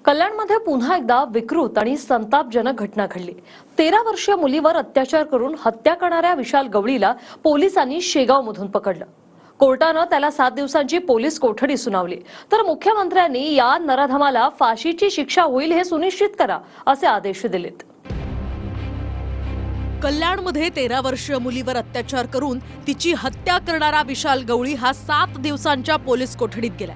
कल्याणमध्ये पुन्हा एकदा विकृत आणि संतापजनक घटना घडली। 13 वर्षीय मुलीवर अत्याचार करून हत्या करणाऱ्या विशाल गवळीला पोलिसांनी शेगावमधून पकडलं। कोर्टाने त्याला 7 दिवसांची पोलीस कोठडी सुनावली। तर मुख्यमंत्र्यांनी या नराधमाला फाशीची शिक्षा होईल हे सुनिश्चित करा असे आदेश दिलेत। कल्याणमध्ये 13 वर्षीय मुलीवर अत्याचार करून तिची हत्या करणारा विशाल गवळी हा 7 दिवसांच्या पोलीस कोठडीत गेला।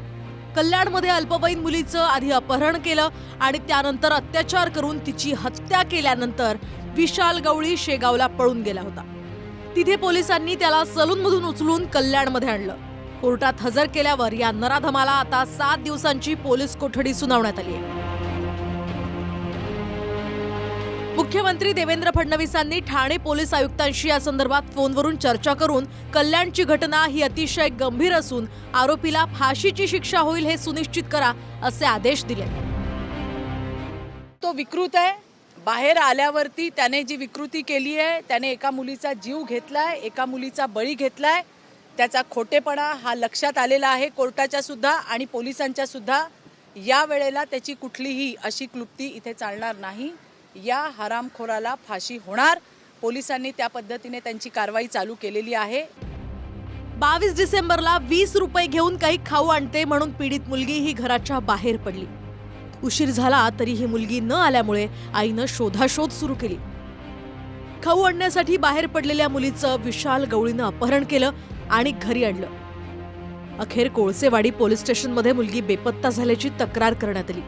कल्याणमध्ये अल्पवयीन मुलीचं आधी अपहरण केलं आणि त्यानंतर अत्याचार करून तिची हत्या केल्यानंतर विशाल गवळी शेगावला पळून गेला होता। तिथे पोलिसांनी त्याला सलूनमधून उचलून कल्याणमध्ये आणलं। कोर्टात हजर केल्यावर या नराधमाला आता 7 दिवसांची पोलीस कोठडी सुनावण्यात आली आहे। मुख्यमंत्री देवेंद्र फडणवीसांनी ठाणे पोलीस आयुक्तांशी या संदर्भात फोनवरून चर्चा करून कल्याणची घटना ही अतिशय गंभीर असून आरोपीला फाशीची शिक्षा होईल हे सुनिश्चित करा असे आदेश दिले। तो विकृत आहे। बाहेर आल्यावरती त्याने जी विकृती केली आहे, त्याने एका मुलीचा जीव घेतलाय, एका मुलीचा बळी घेतलाय। त्याचा खोटेपणा हा लक्षात आलेला आहे कोर्टाच्या सुद्धा आणि पोलिसांच्या सुद्धा। या वेळेला त्याची कुठलीही अशी क्लुप्ती इथे चालणार नाही। या हरामखोराला फाशी होणार। पोलिसांनी त्या पद्धतीने त्यांची कारवाई चालू केलेली आहे। 22 डिसेंबरला 20 रुपये घेऊन काही खाऊ आणते म्हणून पीडित मुलगी ही घराच्या बाहेर पडली। उशीर झाला तरी ही मुलगी न आल्यामुळे आईनं शोधाशोध सुरू केली। खाऊ आणण्यासाठी बाहेर पडलेल्या मुलीचं विशाल गवळीनं अपहरण केलं आणि घरी आणलं। अखेर कोळसेवाडी पोलीस स्टेशनमध्ये मुलगी बेपत्ता झाल्याची तक्रार करण्यात आली।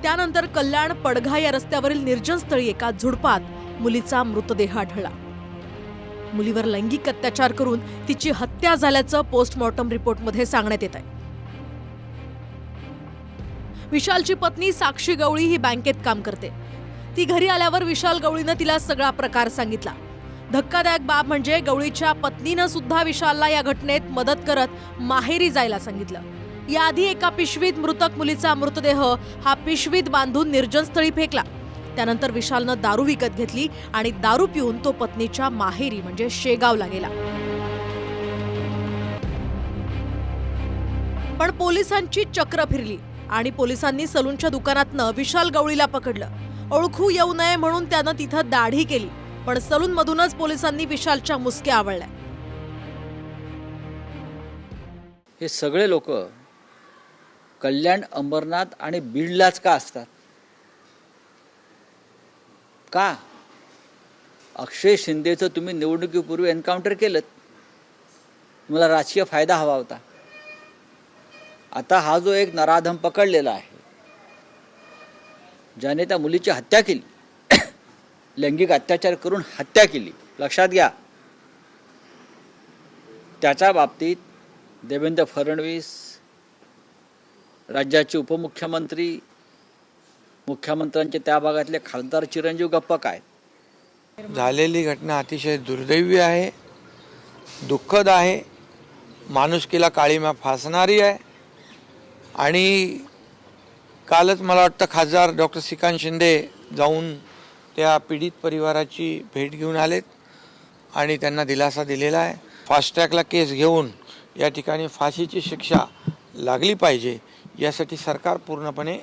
त्यानंतर कल्याण पडघा या रस्त्यावरील निर्जन स्थळी एका झुडपात मुलीचा मृतदेह आढळला। मुलीवर लैंगिक अत्याचार करून तिची हत्या झाल्याचं पोस्टमॉर्टम रिपोर्टमध्ये सांगण्यात येत आहे। विशालची पत्नी साक्षी गवळी ही बँकेत काम करते। ती घरी आल्यावर विशाल गवळीनं तिला सगळा प्रकार सांगितला। धक्कादायक बाब म्हणजे गवळीच्या पत्नीनं सुद्धा विशालला या घटनेत मदत करत माहेरी जायला सांगितलं। याआधी एका पिशवीत मृतक मुलीचा मृतदेह हा पिशवीत बांधून निर्जन स्थळी फेकला। त्यानंतर विशालनं दारू विकत घेतली आणि दारू पिऊन तो पत्नीच्या माहेरी म्हणजे शेगावला गेला। पण पोलिसांची चक्र फिरली आणि पोलिसांनी सलूनच्या दुकानातनं विशाल गवळीला पकडलं। ओळखू येऊ नये म्हणून त्यानं तिथं दाढी केली, पण सलूनमधूनच पोलिसांनी विशालच्या मुसक्या आवळल्या। हे सगळे लोक कल्याण, अंबरनाथ आणि बीडलाच का असतात? का? अक्षय शिंदेचं तुम्ही निवडणुकीपूर्वी एन्काउंटर केलं, तुम्हाला राजकीय फायदा हवा होता। आता हा जो एक नराधम पकडलेला आहे, ज्याने त्या मुलीची हत्या केली, लैंगिक अत्याचार करून हत्या केली, लक्षात घ्या, त्याच्या बाबतीत देवेंद्र फडणवीस, राज्याचे उपमुख्यमंत्री, मुख्यमंत्र्यांचे त्या भागातले खासदार चिरंजीव गप्प काय? झालेली घटना अतिशय दुर्दैवी आहे, दुःखद आहे, माणुसकीला काळीमा फासणारी आहे। आणि कालच मला वाटतं खासदार डॉक्टर श्रीकांत शिंदे जाऊन त्या पीडित परिवाराची भेट घेऊन आलेत आणि त्यांना दिलासा दिलेला आहे। फास्ट ट्रॅकला केस घेऊन या ठिकाणी फाशीची शिक्षा लागली पाहिजे, यासाठी सरकार पूर्णपणे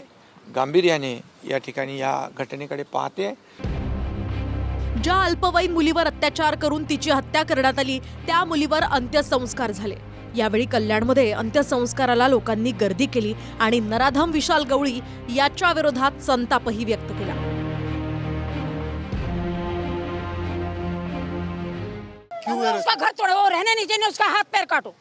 गांभीर्याने या ठिकाणी या घटनेकडे पाहते। ज्या अल्पवयीन मुलीवर अत्याचार करून तिची हत्या करण्यात आली त्या मुलीवर अंत्यसंस्कार झाले। यावेळी कल्याणमध्ये अंत्यसंस्काराला लोकांनी गर्दी केली आणि नराधम विशाल गवळी याच्या विरोधात संतापही व्यक्त केला। उसका घर तोड़ो, वो रहने नहीं चाहिए, उसका हाथ पैर काटो,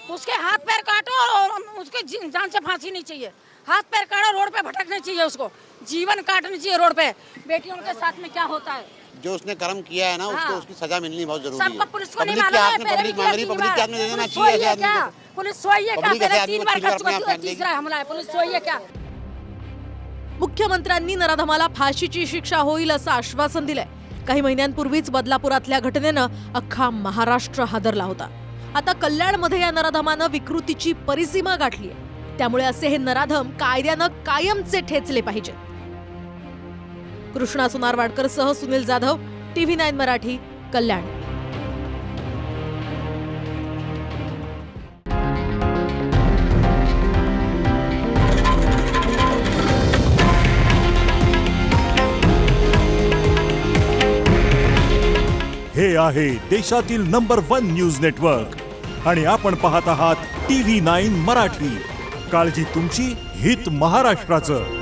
उसके हाथ पैर काटो और उसके जान से फांसी नहीं चाहिए। हाथ पैर काटो, रोड पे भटकने चाहिए, उसको जीवन काटनी चाहिए रोड पे। बेटियों के साथ में क्या होता है, जो उसने कर्म किया है ना, उसको उसकी सजा मिलनी बहुत जरूरी है। सबको पुलिस को नहीं पब्लिक के मालूम हाथ में है, पब्लिक मांग रही, पब्लिक के हाथ में दे देना चाहिए ऐसे आदमी को। पुलिस सोई है क्या? पब्लिक ऐसे पहले आदमी 3 को बार ठीक खर्च अपने आप कर फेंक देगी। तीसरा हमला है, पुलिस सोई है क्या? मुख्यमंत्र्यांनी नराधमाला फाशीची शिक्षा होईल असं आश्वासन दिलंय। काही महिन्यांपूर्वीच बदलापुरातल्या घटनेनं अख्खा महाराष्ट्र हादरला होता। आता कल्याणमध्ये या नराधमानं विकृतीची परिसीमा गाठली आहे। त्यामुळे असे हे नराधम कायद्यानं कायमचे ठेचले पाहिजेत। कृष्णा सुनारवाडकर सह सुनील जाधव, TV9 मराठी, कल्याण। हे आहे देशातील नंबर 1 न्यूज नेटवर्क आणि आपण पाहत आहात TV9 मराठी. काळजी तुमची, हित महाराष्ट्राचं.